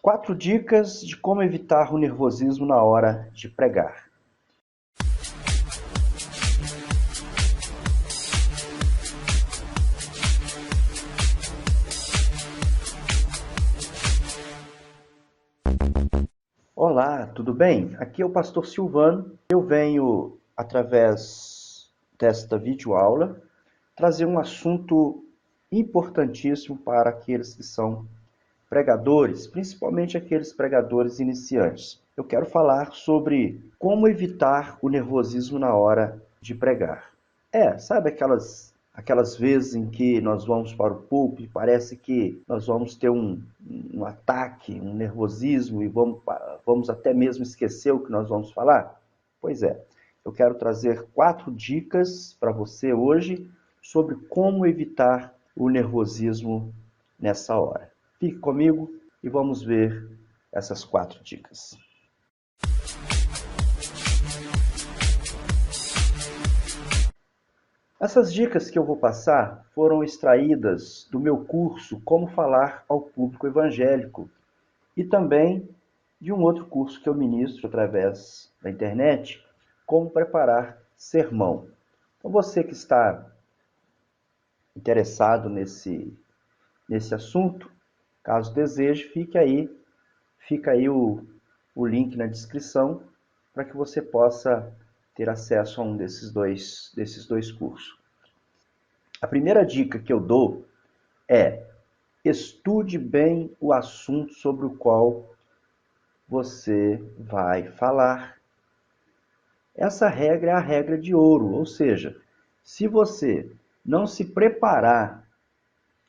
4 dicas de como evitar o nervosismo na hora de pregar. Olá, tudo bem? Aqui é o pastor Silvano. Eu venho, através desta videoaula, trazer um assunto importantíssimo para aqueles que são pregadores, principalmente aqueles pregadores iniciantes. Eu quero falar sobre como evitar o nervosismo na hora de pregar. Sabe aquelas vezes em que nós vamos para o púlpito e parece que nós vamos ter um ataque, um nervosismo e vamos até mesmo esquecer o que nós vamos falar? Pois é, eu quero trazer 4 dicas para você hoje sobre como evitar o nervosismo nessa hora. Fique comigo e vamos ver essas 4 dicas. Essas dicas que eu vou passar foram extraídas do meu curso Como Falar ao Público Evangélico e também de um outro curso que eu ministro através da internet, Como Preparar Sermão. Então você que está interessado nesse assunto, caso deseje, fica aí o link na descrição para que você possa ter acesso a um desses dois cursos. A primeira dica que eu dou é: estude bem o assunto sobre o qual você vai falar. Essa regra é a regra de ouro, ou seja, se você não se preparar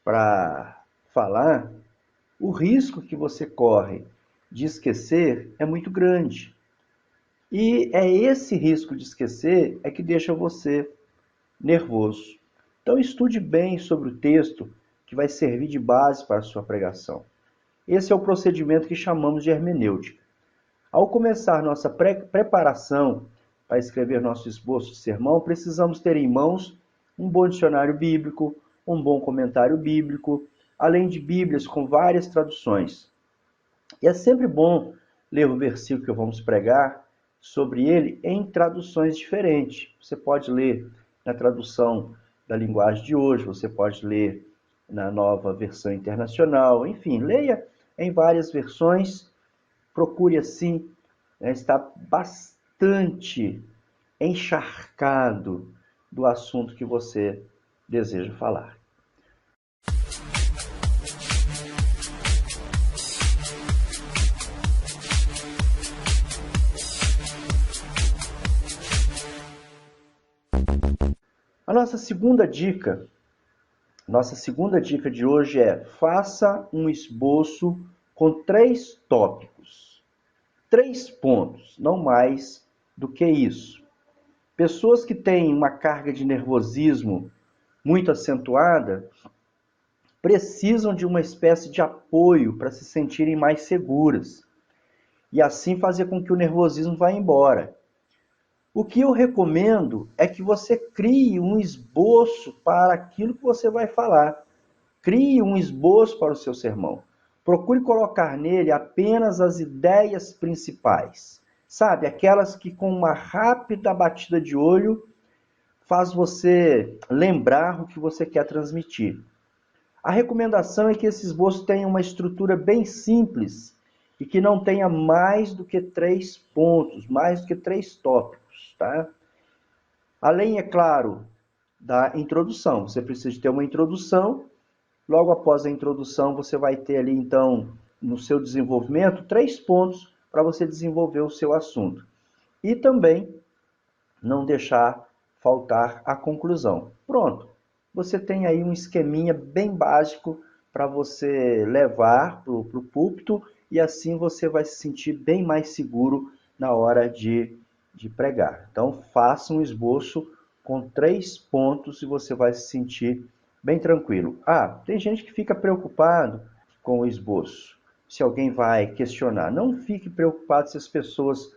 para falar, o risco que você corre de esquecer é muito grande. E é esse risco de esquecer é que deixa você nervoso. Então estude bem sobre o texto que vai servir de base para a sua pregação. Esse é o procedimento que chamamos de hermenêutica. Ao começar nossa preparação para escrever nosso esboço de sermão, precisamos ter em mãos um bom dicionário bíblico, um bom comentário bíblico, além de bíblias com várias traduções. E é sempre bom ler o versículo que vamos pregar sobre ele em traduções diferentes. Você pode ler na tradução da linguagem de hoje, você pode ler na nova versão internacional, enfim, leia em várias versões. Procure assim estar bastante encharcado do assunto que você deseja falar. A nossa segunda dica de hoje é: faça um esboço com 3 tópicos. 3 pontos, não mais do que isso. Pessoas que têm uma carga de nervosismo muito acentuada precisam de uma espécie de apoio para se sentirem mais seguras e assim fazer com que o nervosismo vá embora. O que eu recomendo é que você crie um esboço para aquilo que você vai falar. Crie um esboço para o seu sermão. Procure colocar nele apenas as ideias principais. Sabe, aquelas que com uma rápida batida de olho faz você lembrar o que você quer transmitir. A recomendação é que esse esboço tenha uma estrutura bem simples e que não tenha mais do que 3 pontos, mais do que 3 tópicos, tá? Além, é claro, da introdução. Você precisa ter uma introdução. Logo após a introdução, você vai ter ali, então, no seu desenvolvimento, 3 pontos para você desenvolver o seu assunto. E também não deixar faltar a conclusão. Pronto, você tem aí um esqueminha bem básico para você levar para o púlpito e assim você vai se sentir bem mais seguro na hora de pregar. Então, faça um esboço com 3 pontos e você vai se sentir bem tranquilo. Tem gente que fica preocupado com o esboço, se alguém vai questionar. Não fique preocupado se as pessoas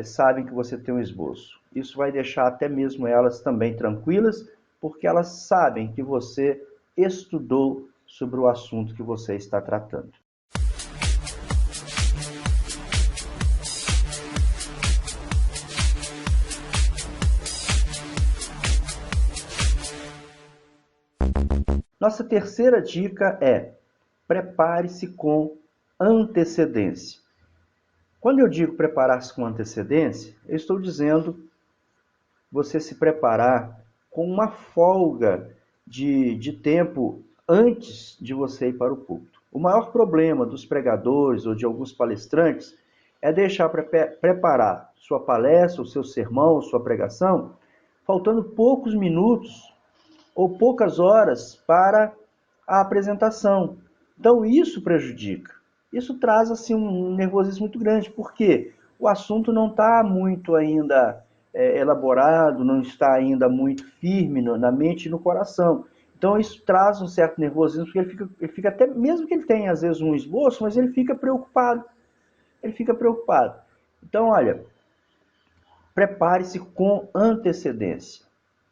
sabem que você tem um esboço. Isso vai deixar até mesmo elas também tranquilas, porque elas sabem que você estudou sobre o assunto que você está tratando. Nossa terceira dica é: prepare-se com antecedência. Quando eu digo preparar-se com antecedência, eu estou dizendo você se preparar com uma folga de tempo antes de você ir para o púlpito. O maior problema dos pregadores ou de alguns palestrantes é deixar preparar sua palestra, o seu sermão, sua pregação, faltando poucos minutos ou poucas horas para a apresentação. Então isso prejudica. Isso traz assim um nervosismo muito grande, porque o assunto não está muito ainda elaborado, não está ainda muito firme na mente e no coração. Então isso traz um certo nervosismo, porque ele fica até, mesmo que ele tenha às vezes um esboço, mas ele fica preocupado. Ele fica preocupado. Então, olha, prepare-se com antecedência,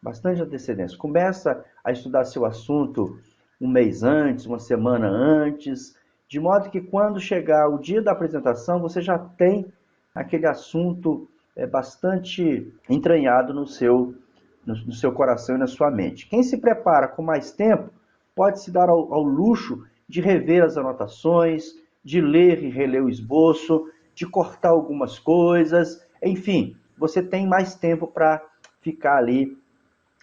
bastante antecedência. Começa a estudar seu assunto um mês antes, uma semana antes, de modo que quando chegar o dia da apresentação, você já tem aquele assunto bastante entranhado no seu coração e na sua mente. Quem se prepara com mais tempo pode se dar ao luxo de rever as anotações, de ler e reler o esboço, de cortar algumas coisas, enfim, você tem mais tempo para ficar ali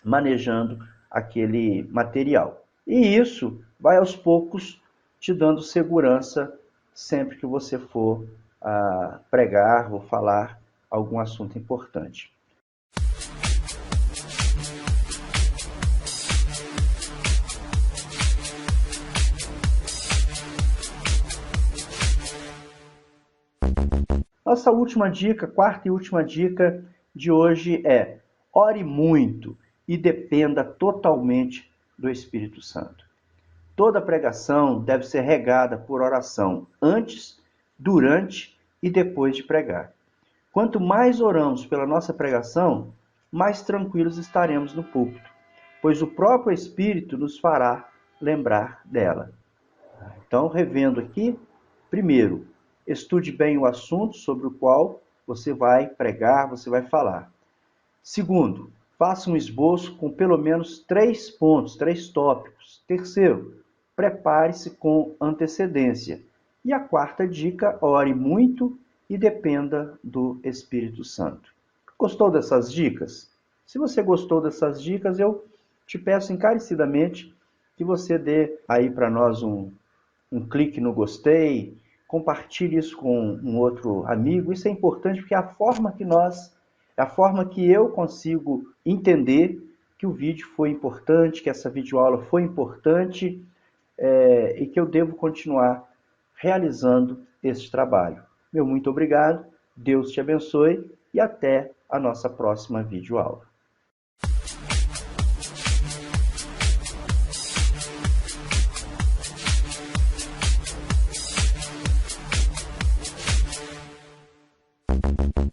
manejando aquele material. E isso vai aos poucos te dando segurança sempre que você for pregar ou falar algum assunto importante. Nossa última dica, quarta e última dica de hoje é: ore muito e dependa totalmente do Espírito Santo. Toda pregação deve ser regada por oração antes, durante e depois de pregar. Quanto mais oramos pela nossa pregação, mais tranquilos estaremos no púlpito, pois o próprio Espírito nos fará lembrar dela. Então, revendo aqui, primeiro, estude bem o assunto sobre o qual você vai pregar, você vai falar. Segundo, faça um esboço com pelo menos 3 pontos, 3 tópicos. Terceiro, prepare-se com antecedência. E a quarta dica, ore muito e dependa do Espírito Santo. Gostou dessas dicas? Se você gostou dessas dicas, eu te peço encarecidamente que você dê aí para nós um clique no gostei, compartilhe isso com um outro amigo. Isso é importante porque é a forma que eu consigo entender que o vídeo foi importante, que essa videoaula foi importante e que eu devo continuar realizando esse trabalho. Meu muito obrigado, Deus te abençoe e até a nossa próxima videoaula.